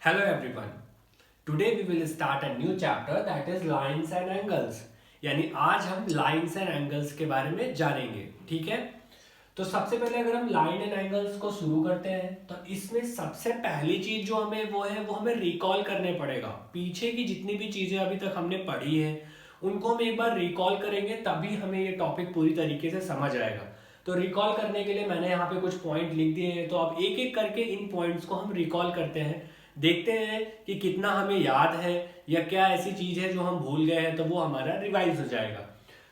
Hello everyone. Today we will start a new chapter that is lines and angles. यानी आज हम lines and angles के बारे में जानेंगे, ठीक है? तो सबसे पहले अगर हम लाइन एंड एंगल्स को शुरू करते हैं तो इसमें सबसे पहली चीज जो हमें वो हमें रिकॉल करने पड़ेगा। पीछे की जितनी भी चीजें अभी तक हमने पढ़ी हैं उनको हम एक बार रिकॉल करेंगे तभी हमें ये टॉपिक पूरी तरीके से समझ आएगा। तो रिकॉल करने के लिए मैंने यहाँ पे कुछ पॉइंट लिख दिए हैं, तो अब एक एक करके इन पॉइंट्स को हम रिकॉल करते हैं, देखते हैं कि कितना हमें याद है या क्या ऐसी चीज है जो हम भूल गए हैं, तो वो हमारा रिवाइज हो जाएगा।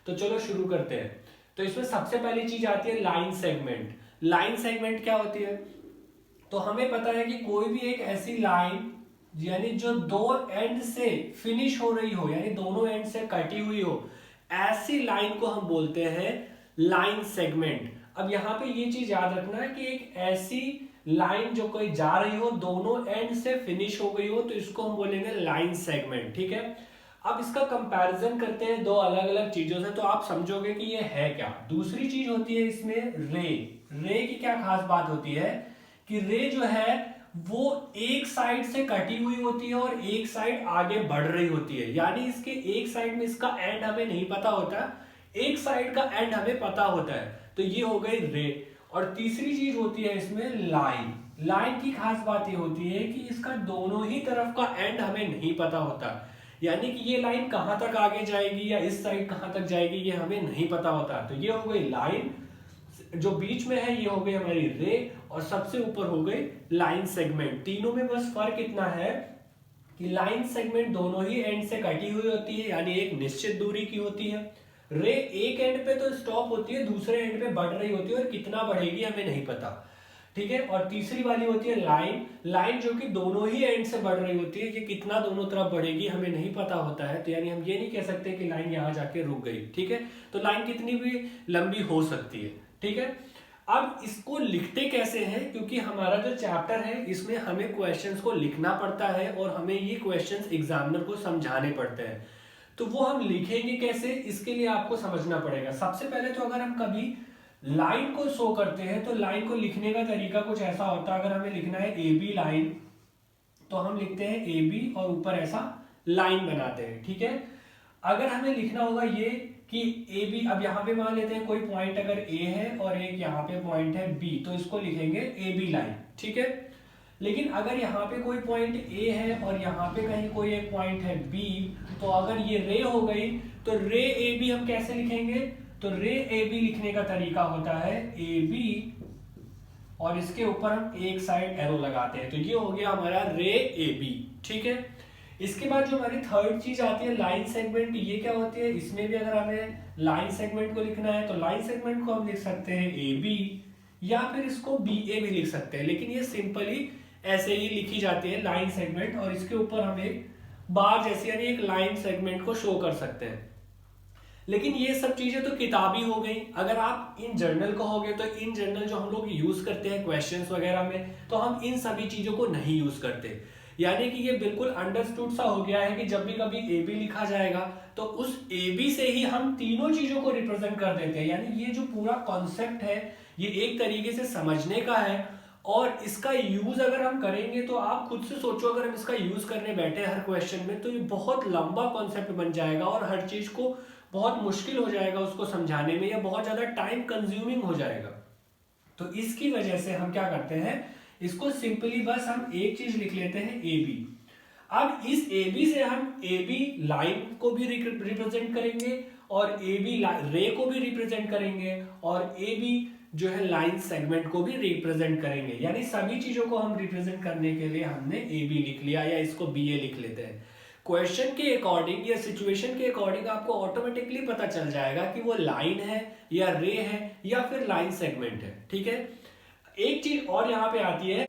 तो चलो शुरू करते हैं। तो इसमें सबसे पहली चीज आती है लाइन सेगमेंट। लाइन सेगमेंट क्या होती है? तो हमें पता है कि कोई भी एक ऐसी लाइन यानी जो दो एंड से फिनिश हो रही हो, यानी दोनों एंड से कटी हुई हो, ऐसी लाइन को हम बोलते हैं लाइन सेगमेंट। अब यहाँ पे ये चीज याद रखना है कि एक ऐसी लाइन जो कोई जा रही हो, दोनों एंड से फिनिश हो गई हो, तो इसको हम बोलेंगे लाइन सेगमेंट, ठीक है। अब इसका कंपैरिजन करते हैं दो अलग अलग चीजों से, तो आप समझोगे कि ये है क्या। दूसरी चीज होती है इसमें रे। रे की क्या खास बात होती है कि रे जो है वो एक साइड से कटी हुई होती है और एक साइड आगे बढ़ रही होती है, यानी इसके एक साइड में इसका एंड हमें नहीं पता होता, एक साइड का एंड हमें पता होता है, तो ये हो गई रे। और तीसरी चीज होती है इसमें लाइन। लाइन की खास बात ये होती है कि इसका दोनों ही तरफ का एंड हमें नहीं पता होता, यानी कि ये लाइन कहां तक आगे जाएगी या इस साइड कहां तक जाएगी ये हमें नहीं पता होता। तो ये हो गई लाइन, जो बीच में है ये हो गई हमारी रे, और सबसे ऊपर हो गई लाइन सेगमेंट। तीनों में बस फर्क इतना है कि लाइन सेगमेंट दोनों ही एंड से कटी हुई होती है, यानी एक निश्चित दूरी की होती है। रे एक एंड पे तो स्टॉप होती है, दूसरे एंड पे बढ़ रही होती है, और कितना बढ़ेगी हमें नहीं पता, ठीक है। और तीसरी वाली होती है लाइन। लाइन जो कि दोनों ही एंड से बढ़ रही होती है, कि कितना दोनों तरफ बढ़ेगी हमें नहीं पता होता है, तो यानी हम ये नहीं कह सकते कि लाइन यहां जाके रुक गई, ठीक है। तो लाइन कितनी भी लंबी हो सकती है, ठीक है। अब इसको लिखते कैसे हैं, क्योंकि हमारा जो चैप्टर है इसमें हमें क्वेश्चंस को लिखना पड़ता है और हमें ये क्वेश्चंस एग्जामिनर को समझाने पड़ते हैं। तो वो हम लिखेंगे कैसे, इसके लिए आपको समझना पड़ेगा। सबसे पहले तो अगर हम कभी लाइन को शो करते हैं तो लाइन को लिखने का तरीका कुछ ऐसा होता है। अगर हमें लिखना है ए बी लाइन, तो हम लिखते हैं ए बी और ऊपर ऐसा लाइन बनाते हैं, ठीक है। अगर हमें लिखना होगा ये कि ए बी, अब यहाँ पे मान लेते हैं कोई पॉइंट अगर ए है और एक यहाँ पे पॉइंट है बी, तो इसको लिखेंगे ए बी लाइन, ठीक है। लेकिन अगर यहाँ पे कोई पॉइंट ए है और यहाँ पे कहीं कोई एक पॉइंट है बी, तो अगर ये रे हो गई तो रे ए बी हम कैसे लिखेंगे? तो रे ए बी लिखने का तरीका होता है ए बी और इसके ऊपर हम एक साइड एरो लगाते हैं, तो ये हो गया हमारा रे ए बी, ठीक है। इसके बाद जो हमारी थर्ड चीज आती है लाइन सेगमेंट। ये क्या होती है? इसमें भी अगर हमें लाइन सेगमेंट को लिखना है तो लाइन सेगमेंट को हम लिख सकते हैं ए बी, या फिर इसको बी ए भी लिख सकते हैं, लेकिन ये सिंपली ऐसे ही लिखी जाती है लाइन सेगमेंट, और इसके ऊपर हम एक बार जैसी यानी एक लाइन सेगमेंट को शो कर सकते हैं। लेकिन ये सब चीजें तो किताबी हो गई। अगर आप इन जर्नल कहोगे तो इन जर्नल जो हम लोग यूज करते हैं क्वेश्चंस वगैरह में, तो हम इन सभी चीजों को नहीं यूज करते, यानी कि ये बिल्कुल अंडरस्टूड सा हो गया है कि जब भी कभी ए बी लिखा जाएगा तो उस ए बी से ही हम तीनों चीजों को रिप्रेजेंट कर देते हैं। यानी ये जो पूरा कॉन्सेप्ट है ये एक तरीके से समझने का है, और इसका यूज अगर हम करेंगे तो आप खुद से सोचो, अगर हम इसका यूज करने बैठे हर क्वेश्चन में तो ये बहुत लंबा कॉन्सेप्ट बन जाएगा और हर चीज को बहुत मुश्किल हो जाएगा उसको समझाने में, या बहुत ज्यादा टाइम कंज्यूमिंग हो जाएगा। तो इसकी वजह से हम क्या करते हैं, इसको सिंपली बस हम एक चीज लिख लेते हैं ए बी। अब इस ए बी से हम ए बी लाइन को भी रिप्रेजेंट करेंगे और ए बी रे को भी रिप्रेजेंट करेंगे और ए बी जो है लाइन सेगमेंट को भी रिप्रेजेंट करेंगे। यानी सभी चीजों को हम रिप्रेजेंट करने के लिए हमने ए बी लिख लिया, या इसको बी ए लिख लेते हैं। क्वेश्चन के अकॉर्डिंग या सिचुएशन के अकॉर्डिंग आपको ऑटोमेटिकली पता चल जाएगा कि वो लाइन है या रे है या फिर लाइन सेगमेंट है, ठीक है। एक चीज और यहाँ पे आती है,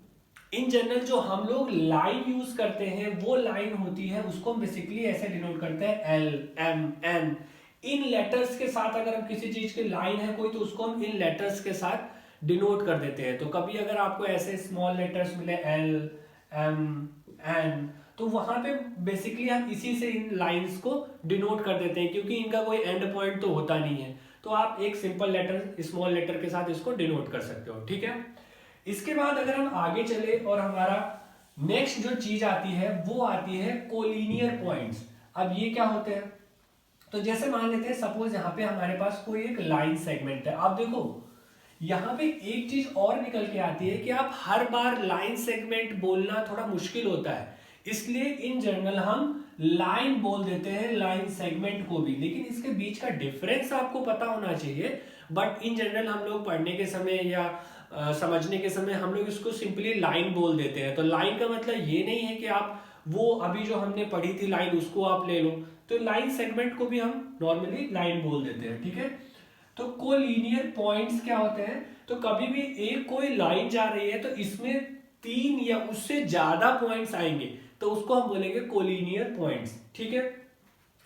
इन जनरल जो हम लोग लाइन यूज करते हैं वो लाइन होती है, उसको हम बेसिकली ऐसे डिनोट करते हैं एल एम एन। इन लेटर्स के साथ अगर हम किसी चीज की लाइन है कोई, तो उसको हम इन लेटर्स के साथ डिनोट कर देते हैं। तो कभी अगर आपको ऐसे स्मॉल लेटर्स मिले एल एम एन, तो वहां पे बेसिकली हम इसी से इन लाइंस को डिनोट कर देते हैं, क्योंकि इनका कोई एंड पॉइंट तो होता नहीं है, तो आप एक सिंपल लेटर स्मॉल लेटर के साथ इसको डिनोट कर सकते हो, ठीक है। इसके बाद अगर हम आगे चले और हमारा नेक्स्ट जो चीज आती है वो आती है कोलिनियर पॉइंट्स। अब ये क्या होते हैं, तो जैसे मान लेते हैं सपोज यहाँ पे हमारे पास कोई एक लाइन सेगमेंट है। आप देखो यहाँ पे एक चीज और निकल के आती है कि आप हर बार लाइन सेगमेंट बोलना थोड़ा मुश्किल होता है, इसलिए इन जनरल हम लाइन बोल देते हैं लाइन सेगमेंट को भी, लेकिन इसके बीच का डिफरेंस आपको पता होना चाहिए। बट इन जनरल हम लोग पढ़ने के समय या समझने के समय हम लोग इसको सिंपली लाइन बोल देते हैं। तो लाइन का मतलब ये नहीं है कि आप वो अभी जो हमने पढ़ी थी लाइन उसको आप ले लो, तो लाइन सेगमेंट को भी हम नॉर्मली लाइन बोल देते हैं, ठीक है। तो कोलिनियर पॉइंट्स क्या होते हैं, तो कभी भी एक कोई लाइन जा रही है तो इसमें 3 या उससे ज्यादा पॉइंट्स आएंगे तो उसको हम बोलेंगे कोलिनियर पॉइंट्स, ठीक है।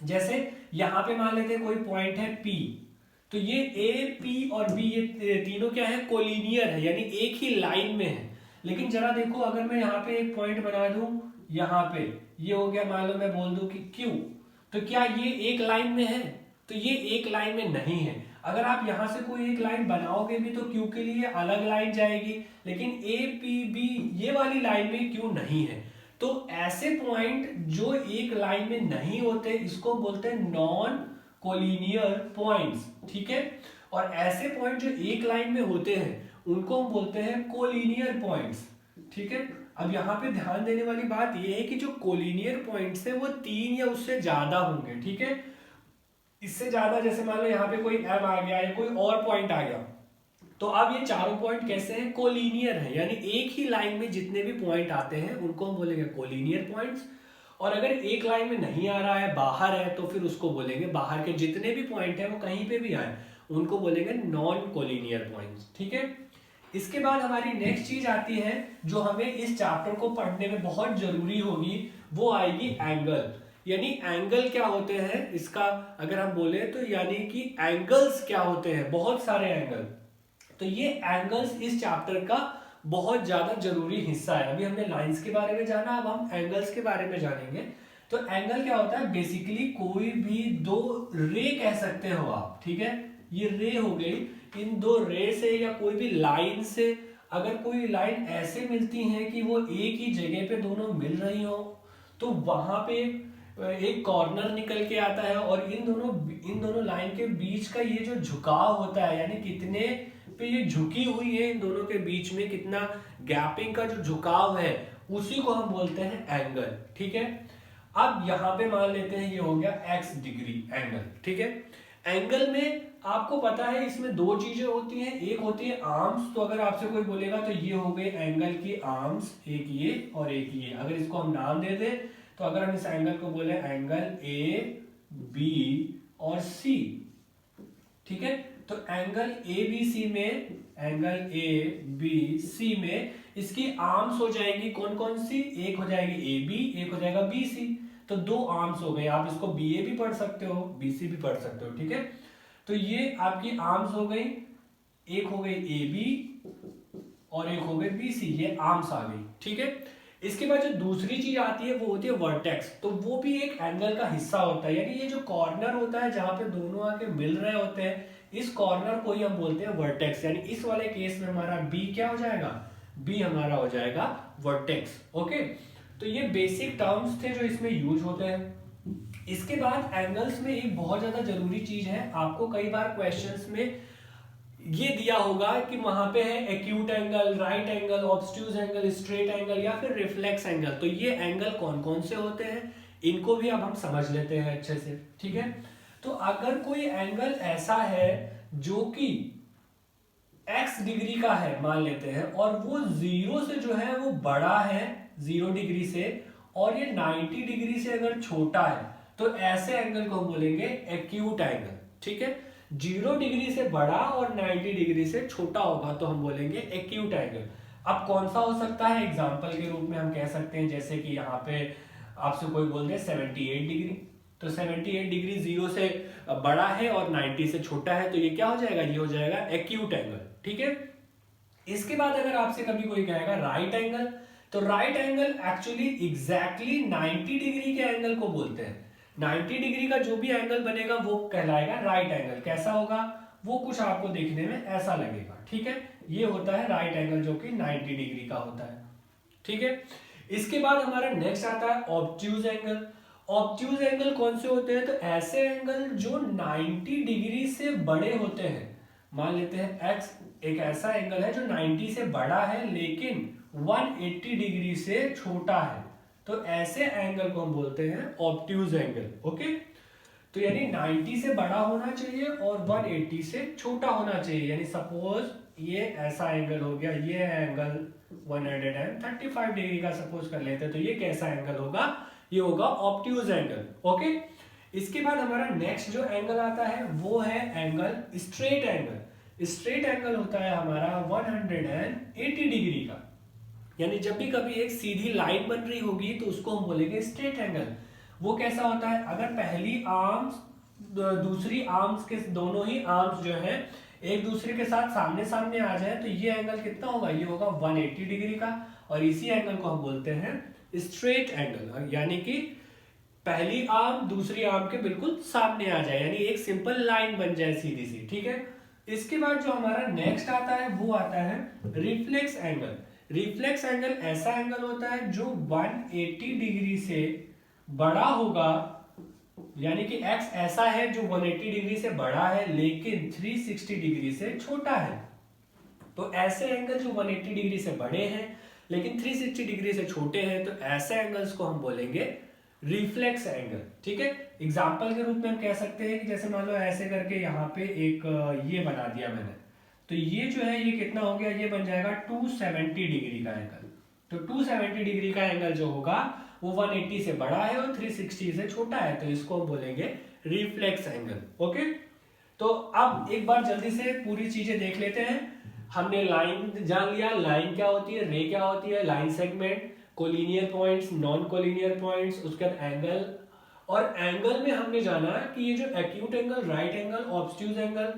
जैसे यहां पे मान लेते हैं कोई पॉइंट है P, तो ये A, P और B ये तीनों क्या है, कोलिनियर है, यानी एक ही लाइन में है। लेकिन जरा देखो अगर मैं यहाँ पे एक पॉइंट बना दूं, यहाँ पे ये हो गया, मान लो मैं बोल दूं कि Q, तो क्या ये एक लाइन में है, तो ये एक लाइन में नहीं है। अगर आप यहां से कोई एक लाइन बनाओगे भी तो Q के लिए अलग लाइन जाएगी, लेकिन A, P, B ये वाली लाइन में Q नहीं है। तो ऐसे पॉइंट जो एक लाइन में नहीं होते इसको बोलते हैं नॉन कोलिनियर पॉइंट्स, ठीक है। और ऐसे पॉइंट जो एक लाइन में होते हैं उनको हम बोलते हैं कोलिनियर पॉइंट्स, ठीक है। अब यहाँ पे ध्यान देने वाली बात यह है कि जो कोलिनियर पॉइंट्स है वो 3 या उससे ज्यादा होंगे, ठीक है। इससे ज्यादा जैसे मान लो यहाँ पे कोई M आ गया या कोई और पॉइंट आ गया, तो अब ये चारों पॉइंट कैसे हैं, कोलिनियर है, यानी एक ही लाइन में जितने भी पॉइंट आते हैं उनको हम बोलेंगे कोलिनियर पॉइंट्स। और अगर एक लाइन में नहीं आ रहा है, बाहर है, तो फिर उसको बोलेंगे बाहर के जितने भी पॉइंट है वो कहीं पे भी आए उनको बोलेंगे नॉन कोलिनियर पॉइंट्स, ठीक है। इसके बाद हमारी नेक्स्ट चीज आती है जो हमें इस चैप्टर को पढ़ने में बहुत जरूरी होगी, वो आएगी एंगल। यानी एंगल क्या होते हैं इसका अगर हम बोले तो, यानी कि एंगल्स क्या होते हैं, बहुत सारे एंगल। तो ये एंगल्स इस चैप्टर का बहुत ज्यादा जरूरी हिस्सा है। अभी हमने लाइंस के बारे में जाना, अब हम एंगल्स के बारे में जानेंगे। तो एंगल क्या होता है, बेसिकली कोई भी दो रे कह सकते हो आप, ठीक है। ये रे हो गई, इन दो रे से या कोई भी लाइन से अगर कोई लाइन ऐसे मिलती है कि वो एक ही जगह पे दोनों मिल रही हो, तो वहां पे एक कॉर्नर निकल के आता है और इन दोनों लाइन के बीच का ये जो झुकाव होता है, यानी कितने पे ये झुकी हुई है, इन दोनों के बीच में कितना गैपिंग का जो झुकाव है उसी को हम बोलते हैं एंगल, ठीक है। अब यहां पे मान लेते हैं ये हो गया x डिग्री एंगल, ठीक है। एंगल में आपको पता है इसमें दो चीजें होती हैं, एक होती है आर्म्स। तो अगर आपसे कोई बोलेगा तो ये हो गए एंगल की आर्म्स, एक ये और एक ये। अगर इसको हम नाम दे दें तो अगर हम इस एंगल को बोले एंगल ए बी और सी, ठीक है। तो एंगल ए बी सी में, एंगल ए बी सी में इसकी आर्म्स हो जाएगी कौन कौन सी, एक हो जाएगी ए बी, एक हो जाएगा बी सी। तो दो आर्म्स हो गए, आप इसको बी ए भी पढ़ सकते हो, बी सी भी पढ़ सकते हो, ठीक है। तो ये आपकी आर्म्स हो गई, एक हो गई ए बी और एक हो गई बी सी, ये आर्म्स आ गई, ठीक है। इसके बाद जो दूसरी चीज आती है वो होती है वर्टेक्स। तो वो भी एक एंगल का हिस्सा होता है, यानी ये जो कॉर्नर होता है जहां पे दोनों आके मिल रहे होते हैं, इस कॉर्नर को ही हम बोलते हैं वर्टेक्स। यानी इस वाले केस में हमारा बी क्या हो जाएगा, बी हमारा हो जाएगा वर्टेक्स, ओके। तो ये बेसिक टर्म्स थे जो इसमें यूज होते हैं। इसके बाद एंगल्स में एक बहुत ज्यादा जरूरी चीज है, आपको कई बार क्वेश्चंस में ये दिया होगा कि वहां पे है acute angle, right angle, obtuse angle, straight angle या फिर रिफ्लेक्स एंगल। तो ये एंगल कौन कौन से होते हैं इनको भी अब हम समझ लेते हैं अच्छे से, ठीक है। तो अगर कोई एंगल ऐसा है जो कि x डिग्री का है मान लेते हैं, और वो 0 से जो है वो बड़ा है 0 डिग्री से, और ये 90 डिग्री से अगर छोटा है, तो ऐसे एंगल को हम बोलेंगे एक्यूट एंगल, ठीक है। 0 डिग्री से बड़ा और 90 डिग्री से छोटा होगा तो हम बोलेंगे एक्यूट एंगल। अब कौन सा हो सकता है, एग्जांपल के रूप में हम कह सकते हैं जैसे कि यहाँ पे आपसे कोई बोल दे 78 डिग्री, तो 78 डिग्री 0 से बड़ा है और 90 से छोटा है, तो ये क्या हो जाएगा, ये हो जाएगा एक्यूट एंगल, ठीक है। इसके बाद अगर आपसे कभी कोई कहेगा राइट एंगल, तो right angle actually exactly 90 degree के एंगल को बोलते हैं। 90 डिग्री का जो भी एंगल बनेगा वो कहलाएगा राइट एंगल। कैसा होगा, वो कुछ आपको देखने में ऐसा लगेगा, ठीक है। ये होता है राइट एंगल जो कि 90 डिग्री का होता है, ठीक है। इसके बाद हमारा नेक्स्ट आता है ऑब्ट्यूज एंगल। ऑब्ट्यूज एंगल कौन से होते हैं? तो ऐसे एंगल जो 90 डिग्री से बड़े होते हैं। मान लेते हैं x एक ऐसा एंगल है जो 90 से बड़ा है लेकिन 180 डिग्री से छोटा है, तो ऐसे एंगल को हम बोलते हैं ऑब्ट्यूज एंगल। ओके, तो यानी 90 से बड़ा होना चाहिए और 180 से छोटा होना चाहिए। यानी सपोज ये ऐसा एंगल हो गया, ये एंगल 135 डिग्री का सपोज कर लेते हैं, तो ये कैसा एंगल होगा? ये होगा ऑब्ट्यूज एंगल। ओके, इसके बाद हमारा नेक्स्ट जो एंगल आता है वो है angle straight angle. Straight angle होता है हमारा 180 डिग्री का। यानी जब भी कभी एक सीधी लाइन बन रही होगी तो उसको हम बोलेंगे स्ट्रेट एंगल। वो कैसा होता है? अगर पहली आर्म्स दूसरी आर्म्स के दोनों ही आर्म्स जो है एक दूसरे के साथ सामने सामने आ जाए तो ये एंगल कितना होगा? ये होगा 180 डिग्री का, और इसी एंगल को हम बोलते हैं स्ट्रेट एंगल। यानी कि पहली आर्म दूसरी आर्म के बिल्कुल सामने आ जाए, यानी एक सिंपल लाइन बन जाए सीधी सी। ठीक है, इसके बाद जो हमारा नेक्स्ट आता है वो आता है रिफ्लेक्स एंगल। रिफ्लेक्स एंगल ऐसा एंगल होता है जो 180 डिग्री से बड़ा होगा, यानी कि x ऐसा है जो 180 डिग्री से बड़ा है लेकिन 360 डिग्री से छोटा है। तो ऐसे एंगल जो 180 डिग्री से बड़े हैं लेकिन 360 डिग्री से छोटे हैं, तो ऐसे एंगल्स को हम बोलेंगे रिफ्लेक्स एंगल। ठीक है, एग्जांपल के रूप में हम कह सकते हैं कि जैसे मान लो ऐसे करके यहाँ पे एक ये बना दिया मैंने, तो ये जो है ये कितना हो गया? ये बन जाएगा 270 डिग्री का एंगल। तो 270 डिग्री का एंगल जो होगा वो 180 से बड़ा है और 360 से छोटा है, तो इसको हम बोलेंगे रिफ्लेक्स एंगल। ओके, तो अब एक बार जल्दी से पूरी चीजें देख लेते हैं। हमने लाइन जान लिया, लाइन क्या होती है, रे क्या होती है, line segment, collinear points, non collinear points, उसके बाद एंगल। और एंगल में हमने जाना कि ये जो acute angle, right angle, obtuse angle,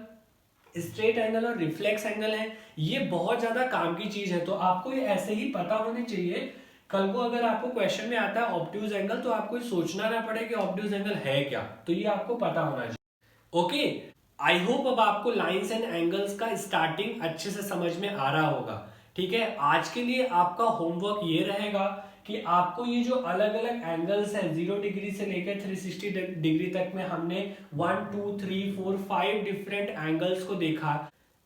straight angle और रिफ्लेक्स एंगल है, ये बहुत ज्यादा काम की चीज है, तो आपको ये ऐसे ही पता होने चाहिए। कल को अगर आपको क्वेश्चन में आता है ऑब्ट्यूज एंगल तो आपको सोचना ना पड़े कि ऑब्ट्यूज एंगल है क्या, तो ये आपको पता होना चाहिए। ओके, आई होप अब आपको लाइंस एंड एंगल्स का स्टार्टिंग अच्छे से समझ में आ रहा होगा। ठीक है, आज के लिए आपका होमवर्क ये रहेगा कि आपको ये जो अलग अलग एंगल्स हैं 0 डिग्री से लेकर 360 डिग्री तक में हमने 1 2 3 4 5 डिफरेंट एंगल्स को देखा।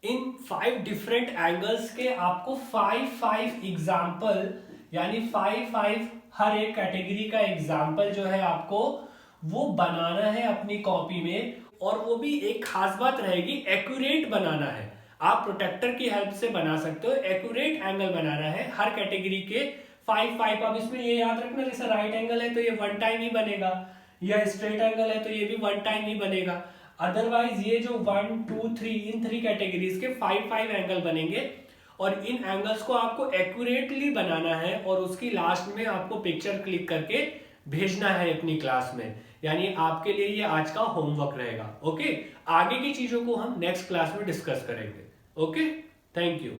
इन 5 डिफरेंट एंगल्स के आपको 5 एग्जाम्पल, यानी 5 हर एक कैटेगरी का एग्जाम्पल जो है आपको वो बनाना है अपनी कॉपी में। और वो भी एक खास बात रहेगी, एक्यूरेट बनाना है। आप प्रोटेक्टर की हेल्प से बना सकते हो, एक्यूरेट एंगल बनाना है हर कैटेगरी के 5। अब इसमें ये याद रखना, जैसे राइट एंगल है तो ये 1 टाइम ही बनेगा, या स्ट्रेट एंगल है तो ये भी 1 टाइम ही बनेगा। अदरवाइज ये जो 1 2 3 इन 3 कैटेगरीज के 5 एंगल बनेंगे, और इन एंगल्स को आपको एक्यूरेटली बनाना है और उसकी लास्ट में आपको पिक्चर क्लिक करके भेजना है अपनी क्लास में। यानी आपके लिए ये आज का होमवर्क रहेगा। ओके, आगे की चीजों को हम नेक्स्ट क्लास में डिस्कस करेंगे। Okay, thank you.